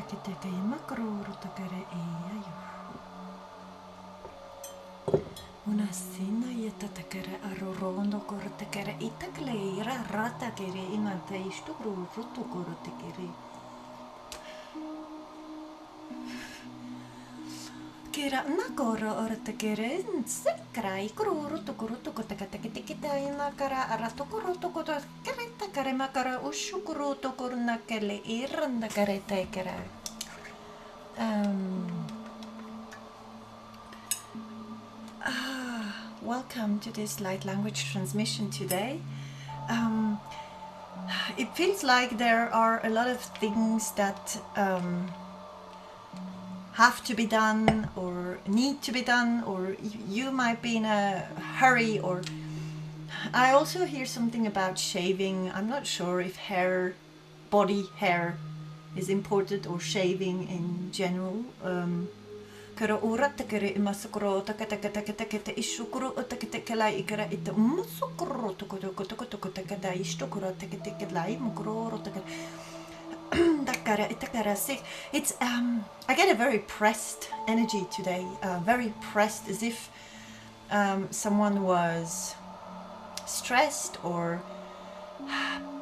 Kiteke makroro takare eayo. Una sina yeta takare arorondo koro takare itakle ira rata kere imanta istukru rutu koro takere. Kera nakoro ora takere sekra ikru rutu koro tuko takatake tikita inakara arato koro tuko takare takare makara ushukuru tukuru nakele iranda kare takere. Welcome to this light language transmission today. It feels like there are a lot of things that have to be done or need to be done, or you might be in a hurry, or I also hear something about shaving. I'm not sure if body hair is important, or shaving in general. Kara ora takere imasukro takata ishukuro takatela ikara ita musukro takata ishukuro takatela mukro takara itakara sick. It's I get a very pressed energy today, very pressed, as if someone was stressed or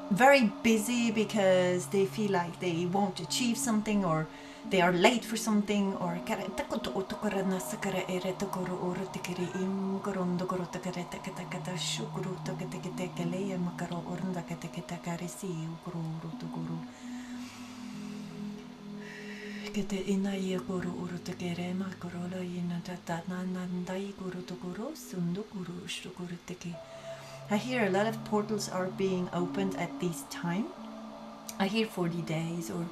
very busy because they feel like they want to achieve something, or they are late for something, or I hear a lot of portals are being opened at this time. I hear 40 days, or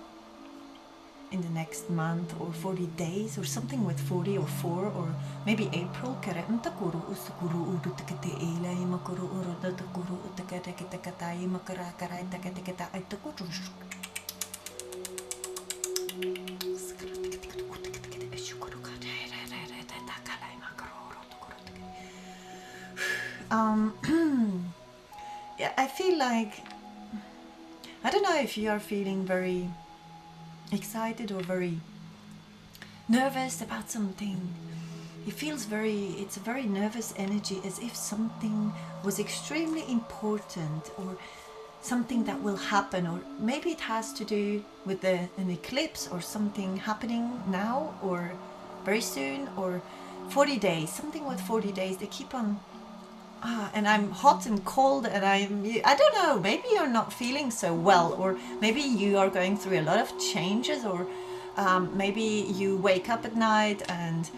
in the next month, or 40 days, or something with 40 or 4, or maybe April. Yeah, I feel like, I don't know if you are feeling very excited or very nervous about something. It feels it's a very nervous energy, as if something was extremely important, or something that will happen, or maybe it has to do with an eclipse, or something happening now or very soon, or 40 days, something with 40 days. They keep on and I'm hot and cold, and I don't know, maybe you're not feeling so well, or maybe you are going through a lot of changes, or maybe you wake up at night and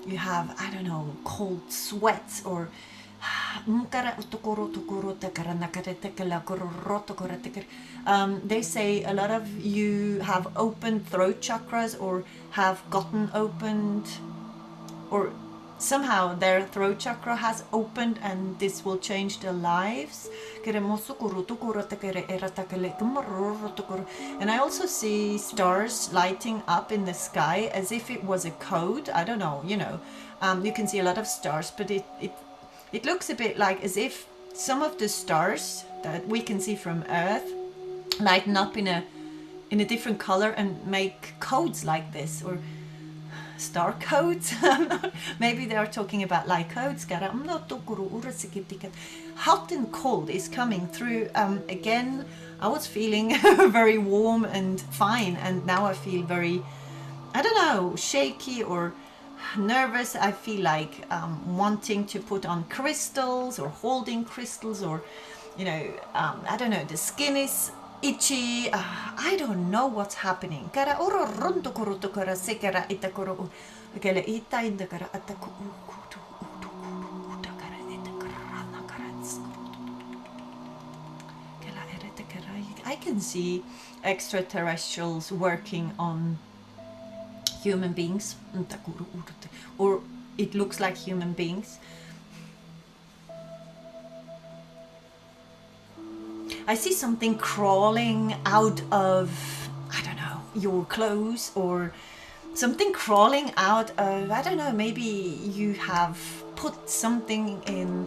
you have, I don't know, cold sweats, or they say a lot of you have opened throat chakras, or have gotten opened, or somehow their throat chakra has opened, and this will change their lives. And I also see stars lighting up in the sky, as if it was a code. I don't know, you can see a lot of stars, but it looks a bit like as if some of the stars that we can see from Earth lighten up in a different color and make codes like this, or star codes. Maybe they are talking about light codes. Hot and cold is coming through. Again, I was feeling very warm and fine, and now I feel very, I don't know, shaky or nervous. I feel like wanting to put on crystals, or holding crystals, or I don't know, the skin is itchy. I don't know what's happening. I can see extraterrestrials working on human beings, or it looks like human beings. I see something crawling out of, I don't know, your clothes, or something crawling out of, I don't know, maybe you have put something in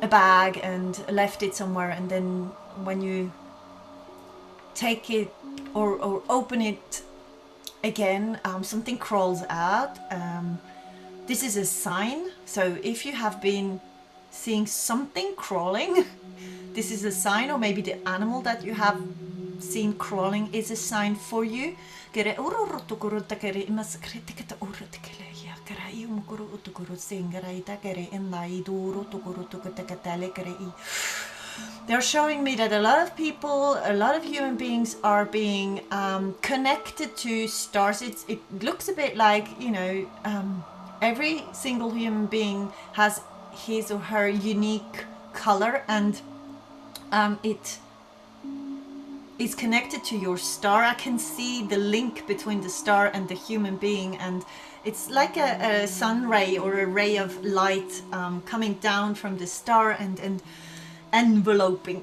a bag and left it somewhere, and then when you take it or open it, again, something crawls out. This is a sign. So if you have been seeing something crawling, this is a sign, or maybe the animal that you have seen crawling is a sign for you. They're showing me that a lot of people, a lot of human beings are being connected to stars. It looks a bit like, you know, every single human being has his or her unique color, and it is connected to your star. I can see the link between the star and the human being, and it's like a sun ray or a ray of light coming down from the star and enveloping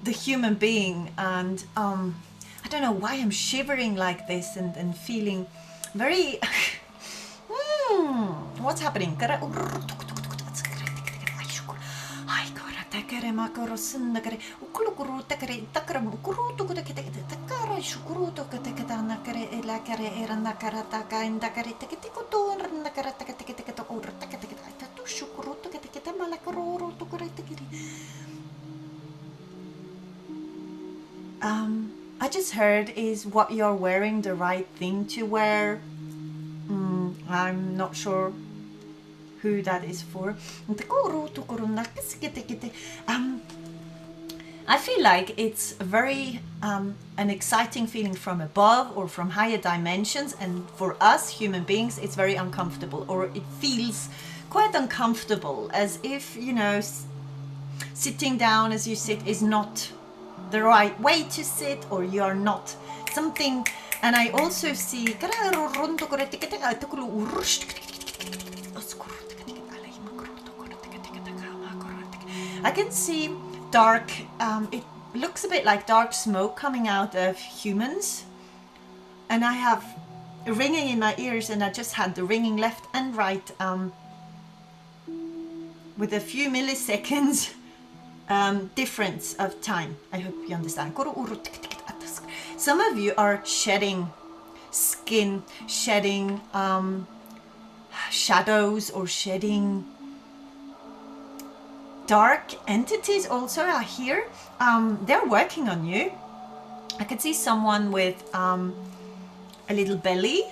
the human being. And I don't know why I'm shivering like this and feeling very what's happening? I just heard, is what you're wearing the right thing to wear? I'm not sure who that is for. I feel like it's very an exciting feeling from above or from higher dimensions, and for us human beings it's very uncomfortable, or it feels quite uncomfortable, as if, you know, sitting down as you sit is not the right way to sit, or you are not something. And I also see I can see dark, it looks a bit like dark smoke coming out of humans, and I have ringing in my ears, and I just had the ringing left and right with a few milliseconds difference of time. I hope you understand. Some of you are shedding skin, shedding shadows, or shedding dark entities also are here. They're working on you. I can see someone with a little belly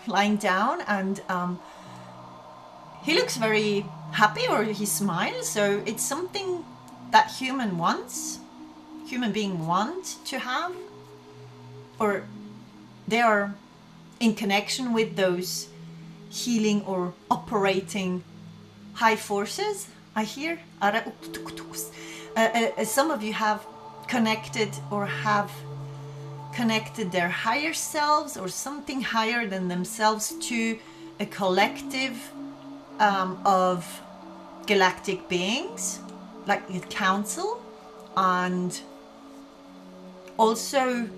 lying down, and he looks very happy, or he smiles. So it's something that human being wants to have, or they are in connection with those healing or operating high forces. I hear some of you have connected, or have connected their higher selves or something higher than themselves to a collective of galactic beings, like a council, and also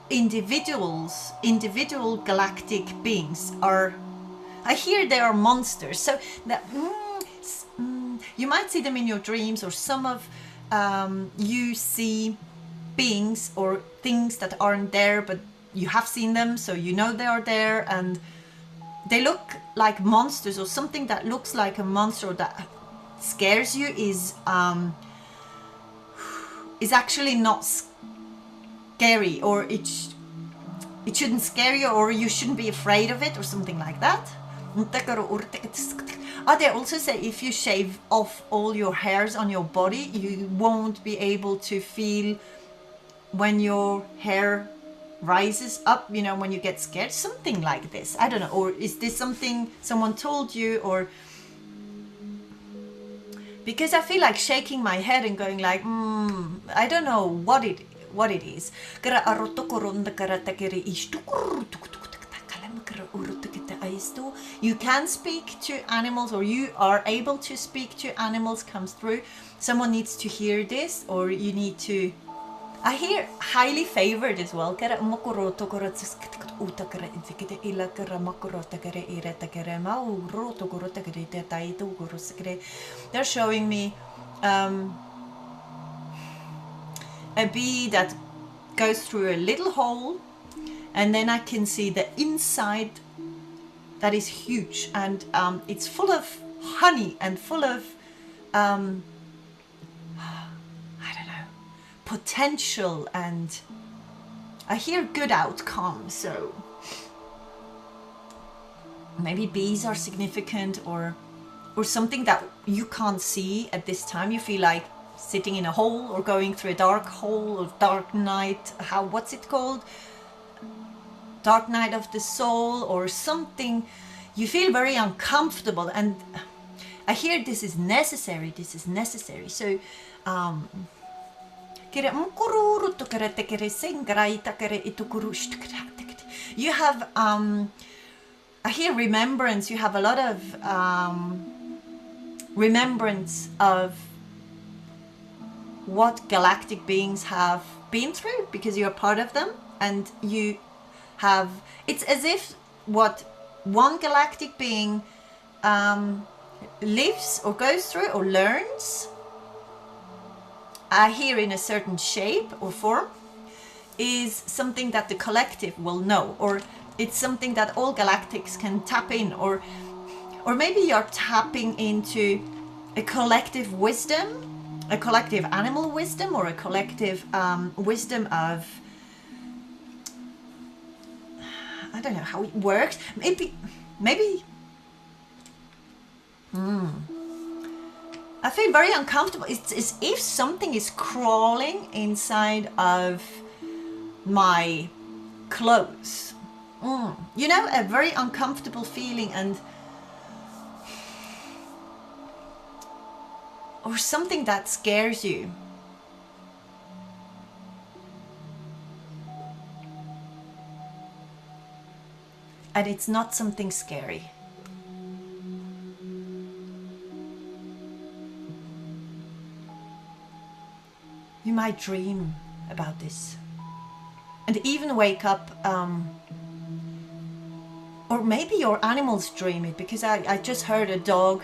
individual galactic beings are, I hear they are monsters. So that you might see them in your dreams, or some of you see beings or things that aren't there, but you have seen them, so you know they are there, and they look like monsters, or something that looks like a monster, or that scares you is actually not scary, or it shouldn't scare you, or you shouldn't be afraid of it, or something like that. They also say if you shave off all your hairs on your body, you won't be able to feel when your hair rises up, you know, when you get scared, something like this. I don't know, or is this something someone told you, or because I feel like shaking my head and going like, I don't know what it is. You can speak to animals, or you are able to speak to animals, comes through. Someone needs to hear this, or you need to, I hear highly favored as well. They're showing me a bee that goes through a little hole, and then I can see the inside that is huge, and it's full of honey and full of I don't know, potential, and I hear good outcome. So maybe bees are significant, or something that you can't see at this time. You feel like sitting in a hole or going through a dark hole or dark night. What's it called? Dark night of the soul or something. You feel very uncomfortable, and I hear this is necessary. This is necessary. So you have I hear remembrance. You have a lot of remembrance of what galactic beings have been through, because you're part of them, and you have, it's as if what one galactic being lives or goes through or learns, I hear in a certain shape or form, is something that the collective will know, or it's something that all galactics can tap in, or maybe you're tapping into a collective wisdom, a collective animal wisdom, or a collective wisdom of, I don't know how it works. Maybe. I feel very uncomfortable. It's as if something is crawling inside of my clothes. You know, a very uncomfortable feeling, and or something that scares you. And it's not something scary. You might dream about this and even wake up, or maybe your animals dream it, because I just heard a dog.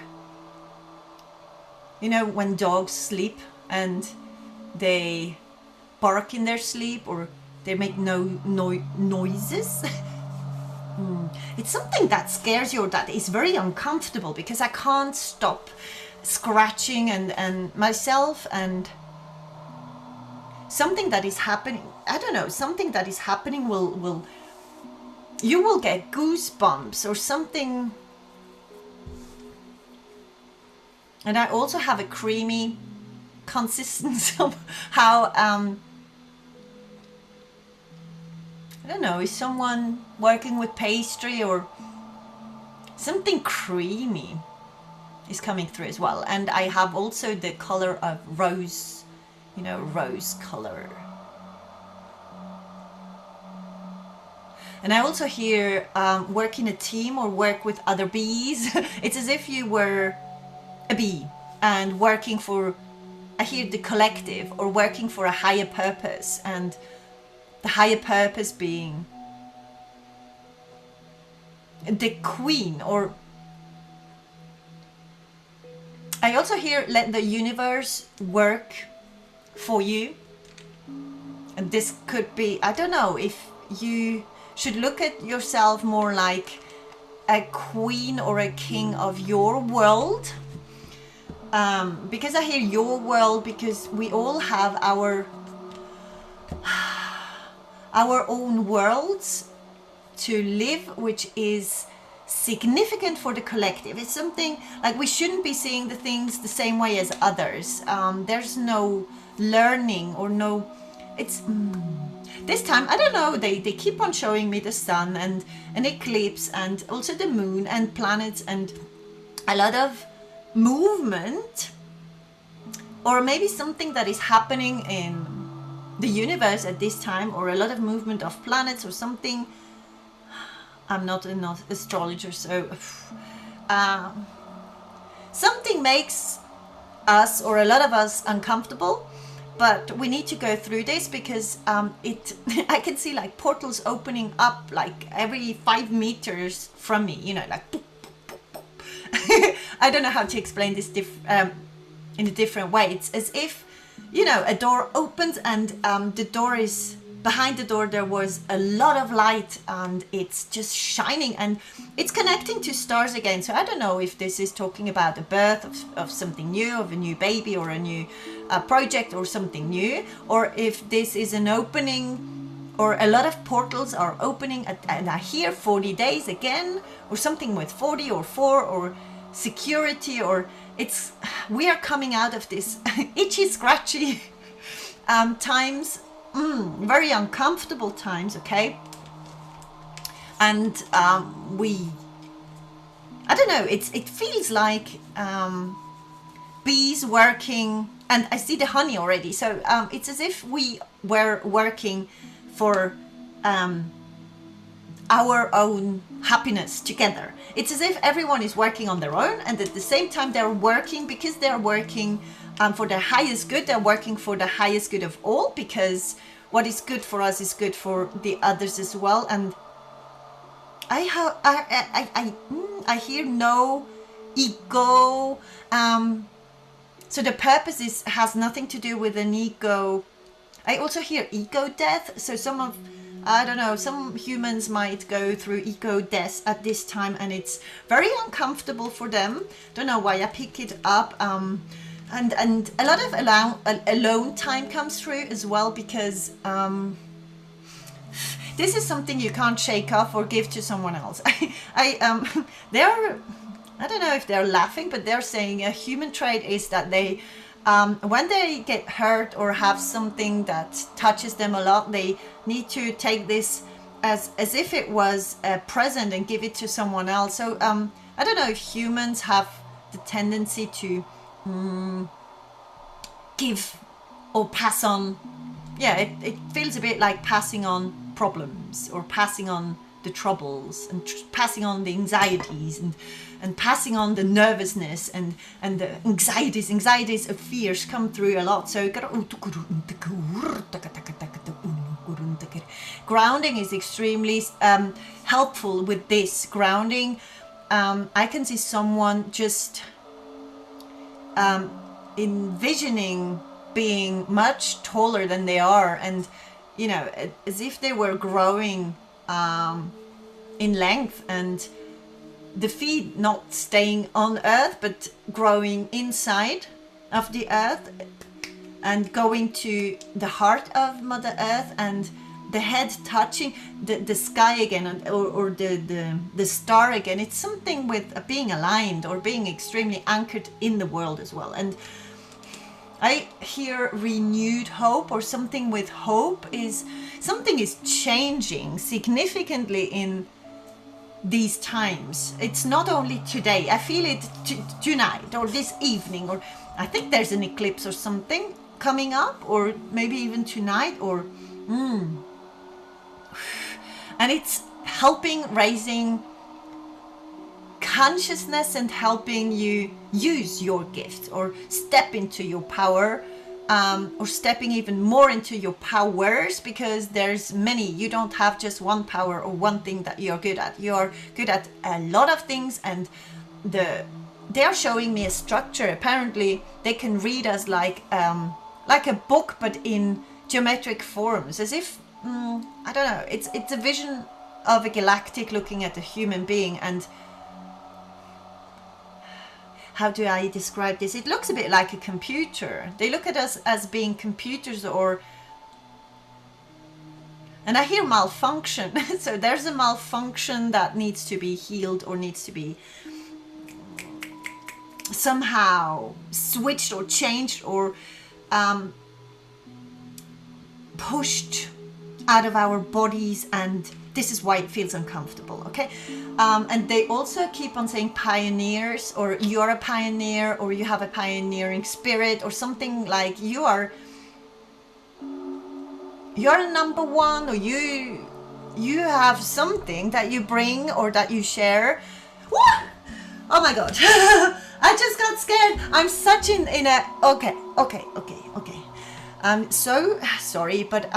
You know, when dogs sleep and they bark in their sleep, or they make noises. It's something that scares you, or that is very uncomfortable, because I can't stop scratching and myself, and something that is happening, I don't know, something that is happening will you will get goosebumps or something. And I also have a creamy consistency of how, I don't know, is someone working with pastry or something creamy is coming through as well. And I have also the color of rose, you know, rose color. And I also hear work in a team or work with other bees. It's as if you were a bee and working for, I hear the collective, or working for a higher purpose, and the higher purpose being the queen. Or I also hear let the universe work for you. And this could be, I don't know, if you should look at yourself more like a queen or a king of your world. Because I hear your world, because we all have our own worlds to live, which is significant for the collective. It's something like we shouldn't be seeing the things the same way as others. There's no learning or no, it's this time, I don't know, they keep on showing me the sun and an eclipse, and also the moon and planets, and a lot of movement, or maybe something that is happening in the universe at this time, or a lot of movement of planets or something. I'm not an astrologer, so something makes us, or a lot of us, uncomfortable, but we need to go through this, because I can see like portals opening up like every 5 meters from me, you know, like I don't know how to explain this in a different way. It's as if, you know, a door opens and the door is behind the door there was a lot of light, and it's just shining, and it's connecting to stars again. So I don't know if this is talking about the birth of something new, of a new baby, or a new project, or something new, or if this is an opening, or a lot of portals are opening, and I hear 40 days again, or something with 40 or 4, or security, or we are coming out of this itchy, scratchy times, very uncomfortable times, okay? And I don't know, it feels like bees working, and I see the honey already, so it's as if we were working for our own happiness together. It's as if everyone is working on their own, and at the same time they're working, because they're working for their highest good. They're working for the highest good of all, because what is good for us is good for the others as well. And I hear no ego. So the purpose has nothing to do with an ego. I also hear ego death. So I don't know, some humans might go through ego death at this time, and it's very uncomfortable for them. Don't know why I pick it up. And a lot of alone time comes through as well, because this is something you can't shake off or give to someone else. I don't know if they're laughing, but they're saying a human trait is that they, when they get hurt or have something that touches them a lot, they need to take this as if it was a present and give it to someone else. So I don't know if humans have the tendency to give or pass on. Yeah, it feels a bit like passing on problems, or passing on the troubles, and passing on the anxieties, and passing on the nervousness, and the anxieties of fears come through a lot. So grounding is extremely helpful with this. Grounding, I can see someone just envisioning being much taller than they are, and you know, as if they were growing in length, and the feet not staying on earth but growing inside of the earth, and going to the heart of Mother Earth, and the head touching the sky again, or the star again. It's something with being aligned, or being extremely anchored in the world as well. And I hear renewed hope, or something with hope. Something is changing significantly in these times. It's not only today. I feel it tonight, or this evening, or I think there's an eclipse or something coming up, or maybe even tonight, or and it's helping raising consciousness, and helping you use your gift, or step into your power, or stepping even more into your powers, because there's many. You don't have just one power or one thing that you're good at. You're good at a lot of things, and they're showing me a structure. Apparently they can read us like a book, but in geometric forms, as if I don't know, it's a vision of a galactic looking at a human being. And how do I describe this? It looks a bit like a computer. They look at us as being computers, and I hear malfunction. So there's a malfunction that needs to be healed, or needs to be somehow switched or changed, or pushed out of our bodies, and this is why it feels uncomfortable, okay? And they also keep on saying pioneers, or you're a pioneer, or you have a pioneering spirit, or something like you're number one, or you have something that you bring, or that you share. What? Oh my god. I just got scared. I'm such in a okay. I'm so sorry, but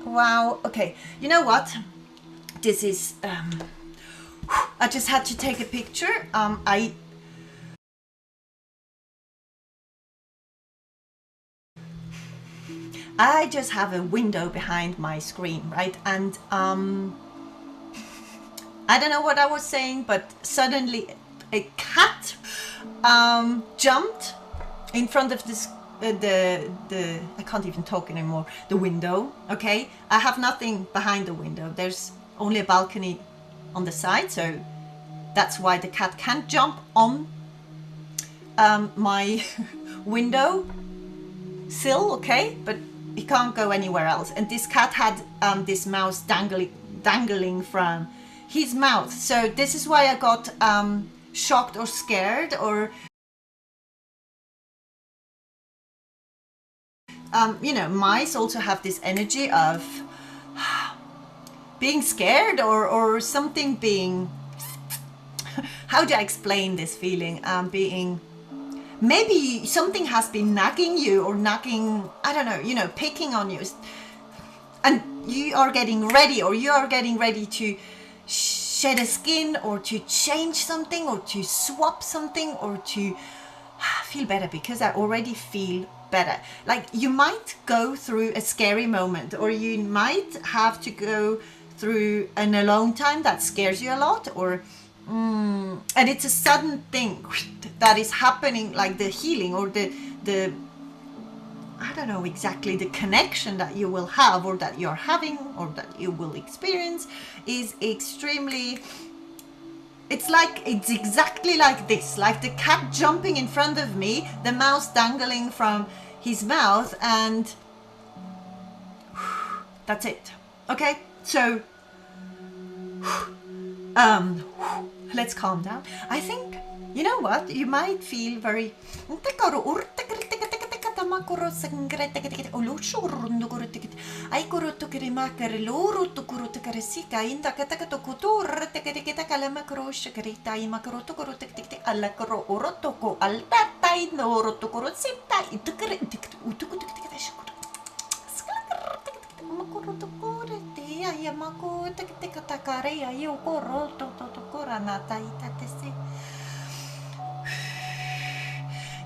wow, okay, you know what, this is I just had to take a picture. I just have a window behind my screen, right? And I don't know what I was saying, but suddenly a cat jumped in front of this I can't even talk anymore, the window. Okay, I have nothing behind the window, there's only a balcony on the side, so that's why the cat can't jump on my window sill, okay, but he can't go anywhere else. And this cat had this mouse dangling from his mouth, so this is why I got shocked or scared, or you know, mice also have this energy of being scared, or something being, how do I explain this feeling? Being, maybe something has been nagging you, or nagging, I don't know, you know, picking on you, and you are getting ready, or you are getting ready to shed a skin, or to change something, or to swap something, or to feel better, because I already feel better. Like, you might go through a scary moment, or you might have to go through an alone time that scares you a lot, or and it's a sudden thing that is happening, like the healing, or the I don't know exactly, the connection that you will have, or that you're having, or that you will experience, is extremely, it's like, it's exactly like this, like the cat jumping in front of me, the mouse dangling from his mouth, and that's it. Okay, so let's calm down. I think, you know what, you might feel very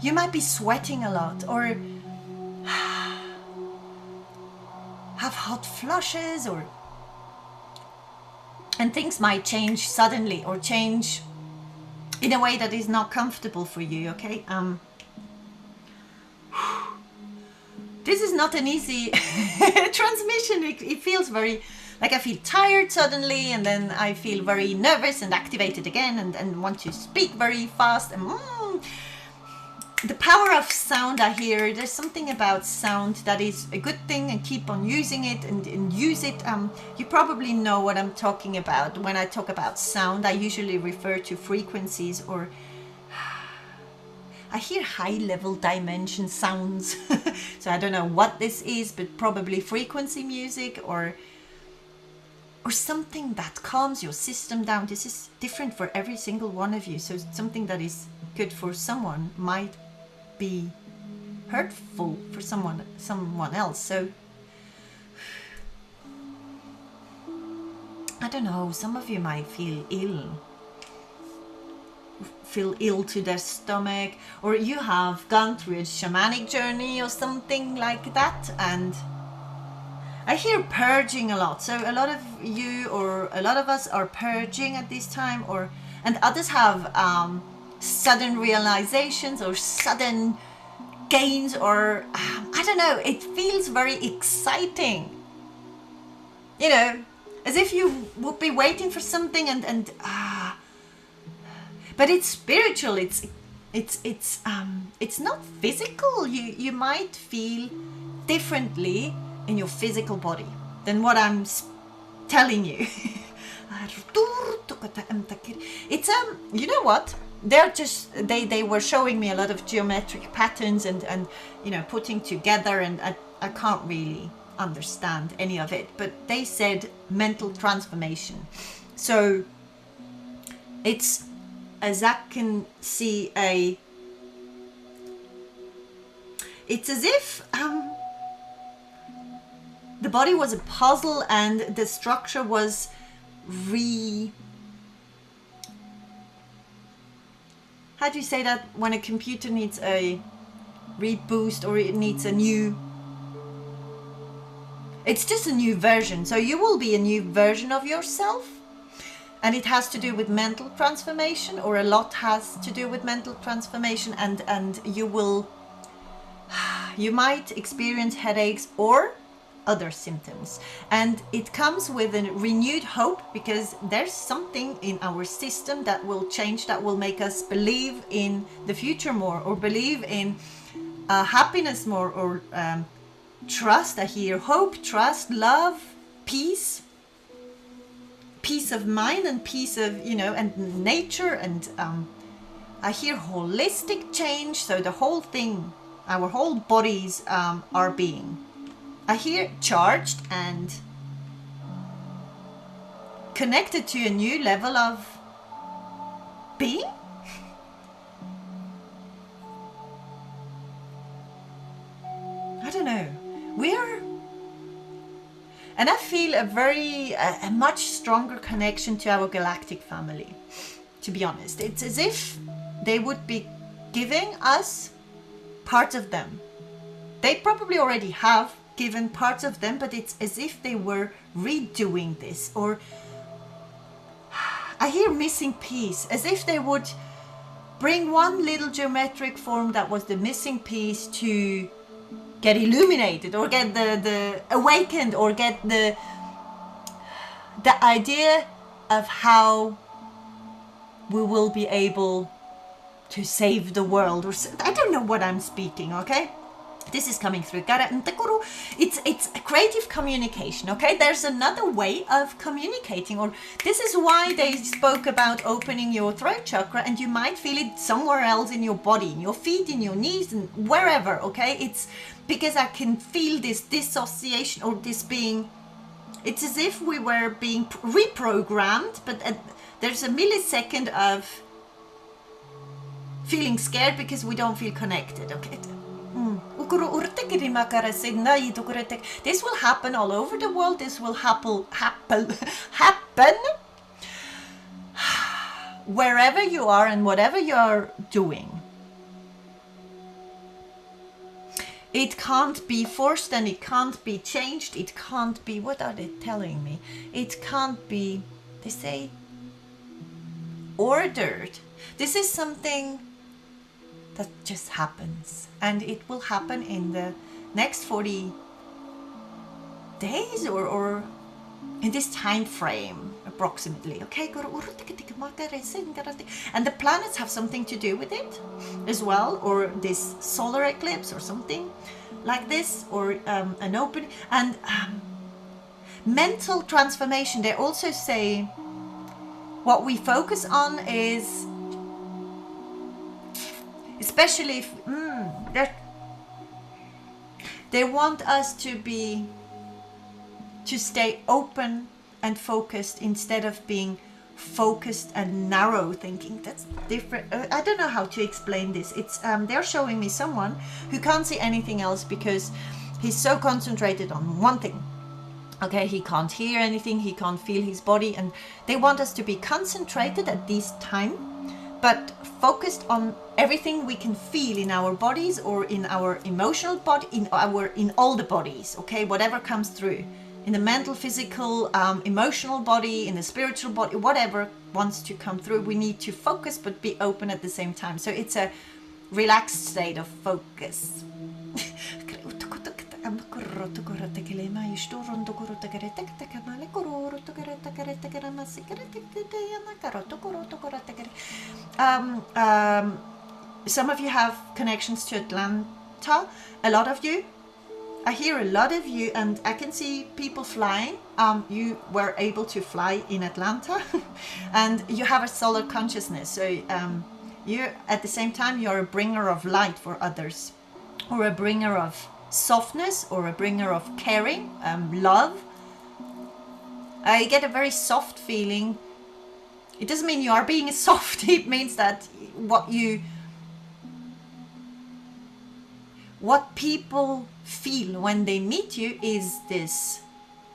you might be sweating a lot, or have hot flushes, or and things might change suddenly, or change in a way that is not comfortable for you. Okay, this is not an easy transmission. It feels very, like, I feel tired suddenly, and then I feel very nervous and activated again, and want to speak very fast, and the power of sound, I hear. There's something about sound that is a good thing, and keep on using it, and use it. You probably know what I'm talking about. When I talk about sound, I usually refer to frequencies, or I hear high level dimension sounds. So I don't know what this is, but probably frequency music, or something that calms your system down. This is different for every single one of you. So something that is good for someone might be hurtful for someone else. So I don't know, some of you might feel ill to their stomach, or you have gone through a shamanic journey or something like that, and I hear purging a lot. So a lot of you, or a lot of us, are purging at this time, and others have sudden realizations, or sudden gains, or I don't know, it feels very exciting, you know, as if you would be waiting for something, but it's spiritual. It's not physical. You might feel differently in your physical body than what I'm telling you. It's you know what, they were showing me a lot of geometric patterns, and you know, putting together, and I can't really understand any of it, but they said mental transformation. So it's, as I can see, it's as if the body was a puzzle, and the structure was how do you say that, when a computer needs a reboost, or it needs a new It's just a new version. So you will be a new version of yourself. And it has to do with mental transformation, or a lot has to do with mental transformation. And you might experience headaches or other symptoms. And it comes with a renewed hope, because there's something in our system that will change, that will make us believe in the future more, or believe in happiness more, or trust. I hear hope, trust, love, peace of mind, and peace of, you know, and nature. And I hear holistic change. So the whole thing, our whole bodies are being, I hear, charged and connected to a new level of being. I don't know. And I feel a much stronger connection to our galactic family, to be honest. It's as if they would be giving us parts of them. They probably already have given parts of them, but it's as if they were redoing this. Or I hear missing piece, as if they would bring one little geometric form that was the missing piece to get illuminated, or get the awakened, or get the idea of how we will be able to save the world. Or I don't know what I'm speaking, okay? This is coming through. It's a creative communication, okay? There's another way of communicating, or this is why they spoke about opening your throat chakra, and you might feel it somewhere else in your body, in your feet, in your knees, and wherever, okay? It's because I can feel this dissociation, or this being, it's as if we were being reprogrammed, but there's a millisecond of feeling scared because we don't feel connected, okay? This will happen all over the world. This will happen wherever you are and whatever you are doing. It can't be forced, and it can't be changed. It can't be, what are they telling me? It can't be, they say, ordered. This is something that just happens, and it will happen in the next 40 days, or in this time frame approximately, okay? And the planets have something to do with it as well, or this solar eclipse or something like this, or an opening. And mental transformation, they also say what we focus on is, especially if they want us to stay open and focused, instead of being focused and narrow thinking. That's different. I don't know how to explain this. It's they're showing me someone who can't see anything else because he's so concentrated on one thing. Okay, he can't hear anything, he can't feel his body, and they want us to be concentrated at this time, but focused on everything we can feel in our bodies, or in our emotional body, in all the bodies, okay, whatever comes through, in the mental, physical, emotional body, in the spiritual body, whatever wants to come through, we need to focus but be open at the same time. So it's a relaxed state of focus. Some of you have connections to Atlanta, a lot of you. I hear a lot of you, and I can see people flying. You were able to fly in Atlanta and you have a solar consciousness. So you, at the same time, you're a bringer of light for others, or a bringer of softness, or a bringer of caring, love. I get a very soft feeling. It doesn't mean you are being soft. It means that what people feel when they meet you is this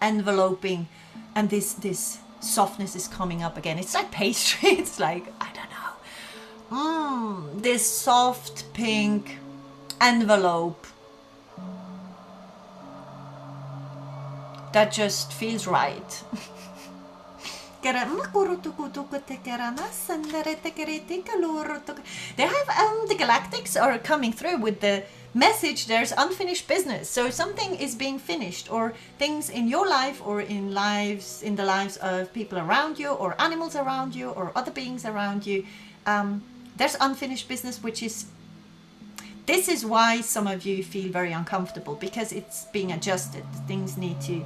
enveloping, and this softness is coming up again. It's like pastry. It's like, I don't know, this soft pink envelope. that just feels right. They have the galactics are coming through with the message there's unfinished business. So something is being finished, or things in your life or in the lives of people around you or animals around you or other beings around you. There's unfinished business, which is, this is why some of you feel very uncomfortable, because it's being adjusted. Things need to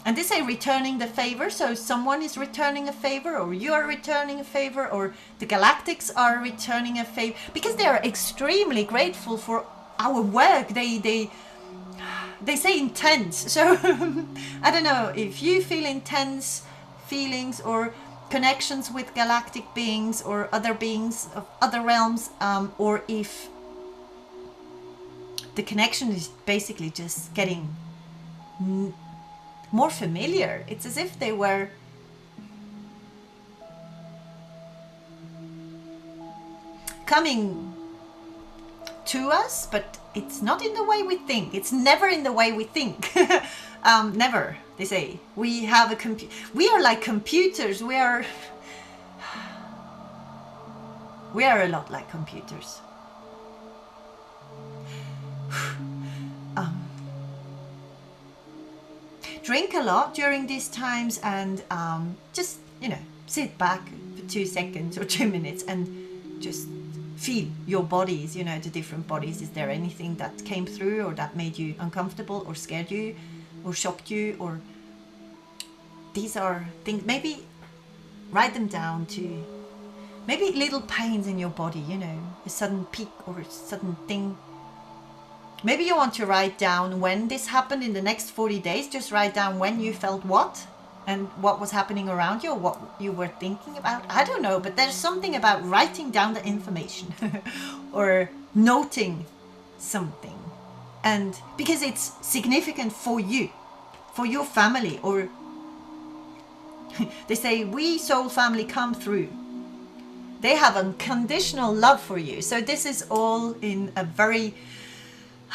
and they say returning the favor. So someone is returning a favor, or you are returning a favor, or the galactics are returning a favor, because they are extremely grateful for our work. They say intense. So I don't know if you feel intense feelings or connections with galactic beings or other beings of other realms, or if the connection is basically just getting more familiar. It's as if they were coming to us, but it's not in the way we think. It's never in the way we think. Never, they say. We have a we are like computers. We are a lot like computers. Drink a lot during these times, and just, you know, sit back for 2 seconds or 2 minutes and just feel your bodies, you know, the different bodies. Is there anything that came through or that made you uncomfortable or scared you or shocked you? Or these are things, maybe write them down to, maybe little pains in your body, you know, a sudden peak or a sudden thing. Maybe you want to write down when this happened in the next 40 days. Just write down when you felt what and what was happening around you, or what you were thinking about. I don't know, but there's something about writing down the information or noting something. And because it's significant for you, for your family, or they say we soul family come through. They have unconditional love for you. So this is all in a very...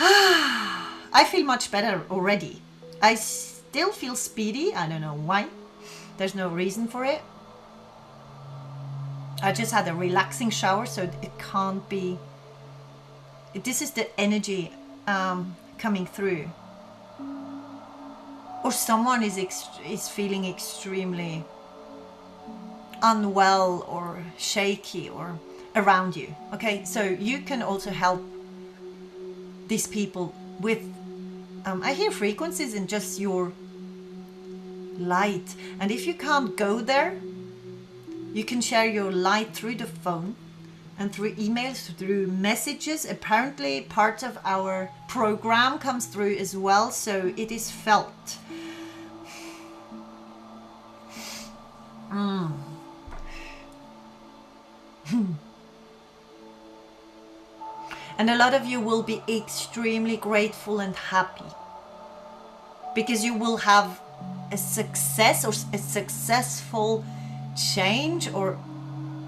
I feel much better already. I still feel speedy. I don't know why. There's no reason for it. I just had a relaxing shower, so it can't be... This is the energy coming through. Or someone is feeling extremely unwell or shaky or around you. Okay, so you can also help these people with I hear frequencies in just your light. And if you can't go there, you can share your light through the phone and through emails, through messages. Apparently part of our program comes through as well, so it is felt. And a lot of you will be extremely grateful and happy, because you will have a success or a successful change or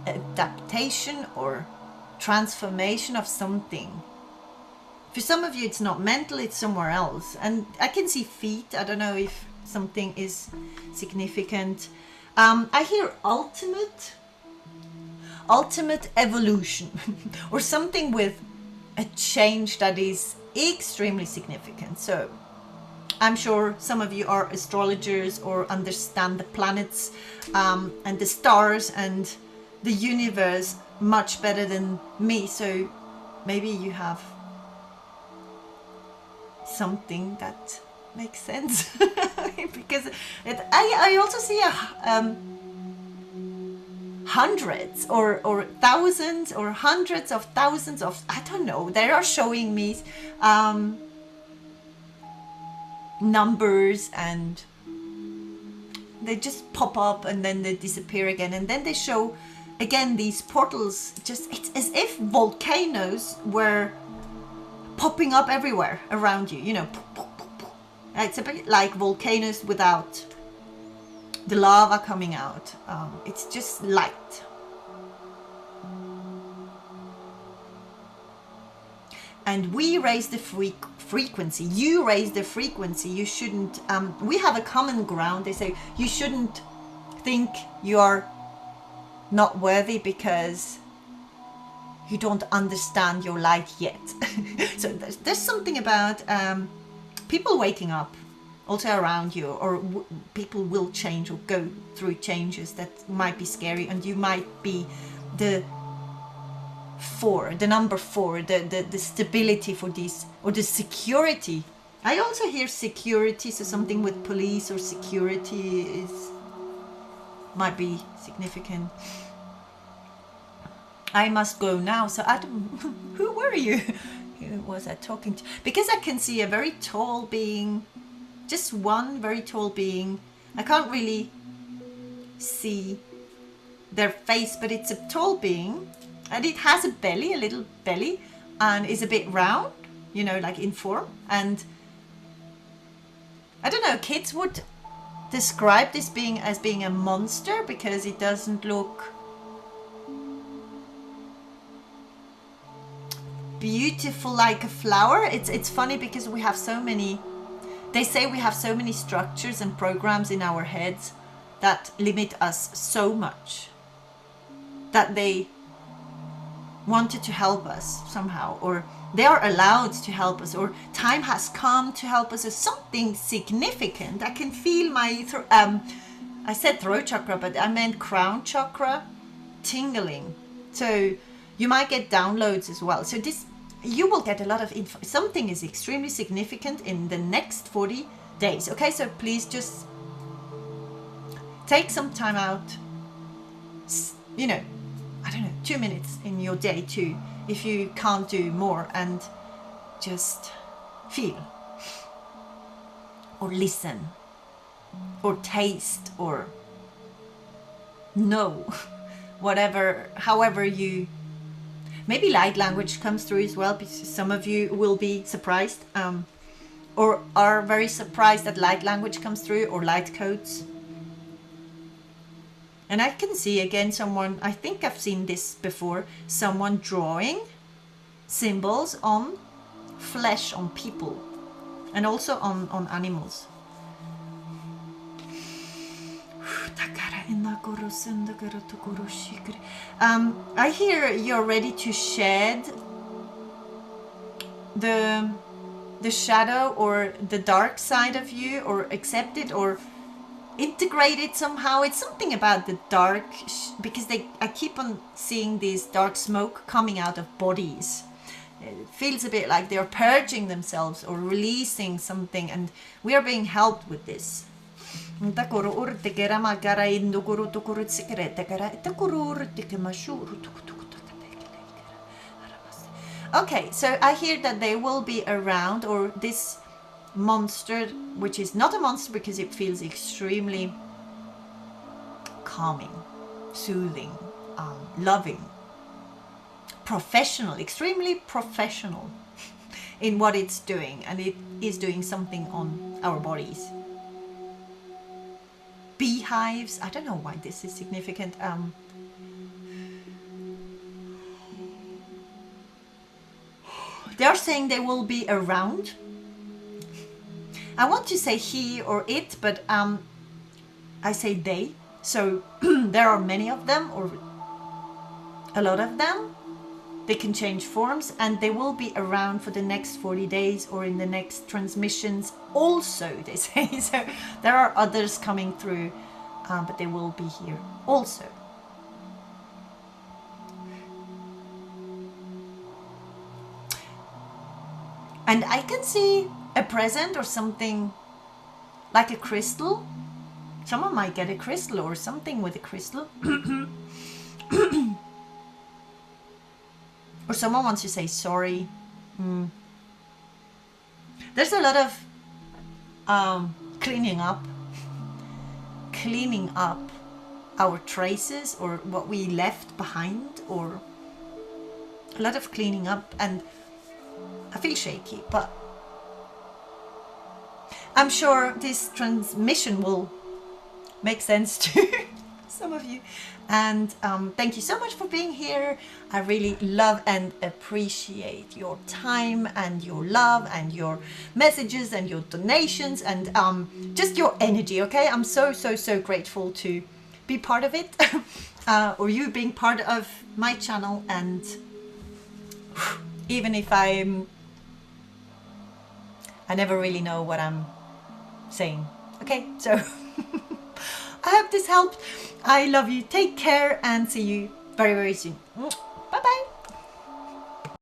adaptation or transformation of something. For some of you it's not mental, it's somewhere else. And I can see feet. I don't know if something is significant. I hear ultimate evolution or something with a change that is extremely significant. So I'm sure some of you are astrologers or understand the planets and the stars and the universe much better than me. So maybe you have something that makes sense. Because I also see hundreds or thousands or hundreds of thousands of, I don't know, they are showing me numbers, and they just pop up and then they disappear again, and then they show again these portals. Just, it's as if volcanoes were popping up everywhere around you, you know. It's a bit like volcanoes without the lava coming out. It's just light. And we raise the frequency. You raise the frequency. You shouldn't, we have a common ground. They say you shouldn't think you're not worthy because you don't understand your light yet. So there's something about people waking up also around you, or people will change or go through changes that might be scary, and you might be the number four, the stability for these, or the security. I also hear security, so something with police or security might be significant. I must go now. So Adam, who were you? Who was I talking to? Because I can see a very tall being, just one very tall being. I can't really see their face, but it's a tall being, and it has a belly, a little belly, and is a bit round, you know, like in form. And I don't know, kids would describe this being as being a monster because it doesn't look beautiful like a flower. It's funny because we have so many, they say we have so many structures and programs in our heads that limit us so much, that they wanted to help us somehow, or they are allowed to help us, or time has come to help us, or something significant. I can feel my I said throat chakra, but I meant crown chakra tingling. So you might get downloads as well. So this, you will get a lot of info. Something is extremely significant in the next 40 days. Okay, so please just take some time out, you know, I don't know, 2 minutes in your day too, if you can't do more, and just feel, or listen, or taste, or know, whatever, however you, maybe light language comes through as well, because some of you will be surprised, or are very surprised that light language comes through, or light codes. And I can see again someone, I think I've seen this before, someone drawing symbols on flesh, on people, and also on animals. I hear you're ready to shed the shadow or the dark side of you, or accept it, or integrate it somehow. It's something about the dark, because I keep on seeing this dark smoke coming out of bodies. It feels a bit like they're purging themselves or releasing something, and we are being helped with this. Okay, so I hear that they will be around, or this monster, which is not a monster because it feels extremely calming, soothing, loving, professional, extremely professional in what it's doing, and it is doing something on our bodies. Beehives, I don't know why this is significant. They are saying they will be around. I want to say he or it, but I say they. So there are many of them, or a lot of them. They can change forms, and they will be around for the next 40 days or in the next transmissions also, they say. So there are others coming through, but they will be here also. And I can see a present or something like a crystal. Someone might get a crystal or something with a crystal. Or someone wants to say sorry. There's a lot of cleaning up our traces, or what we left behind, or a lot of cleaning up. And I feel shaky, but I'm sure this transmission will make sense to some of you. And thank you so much for being here. I really love and appreciate your time and your love and your messages and your donations and just your energy, okay? I'm so, so, so grateful to be part of it, or you being part of my channel. And even if I never really know what I'm saying, okay? So I hope this helped. I love you. Take care and see you very, very soon.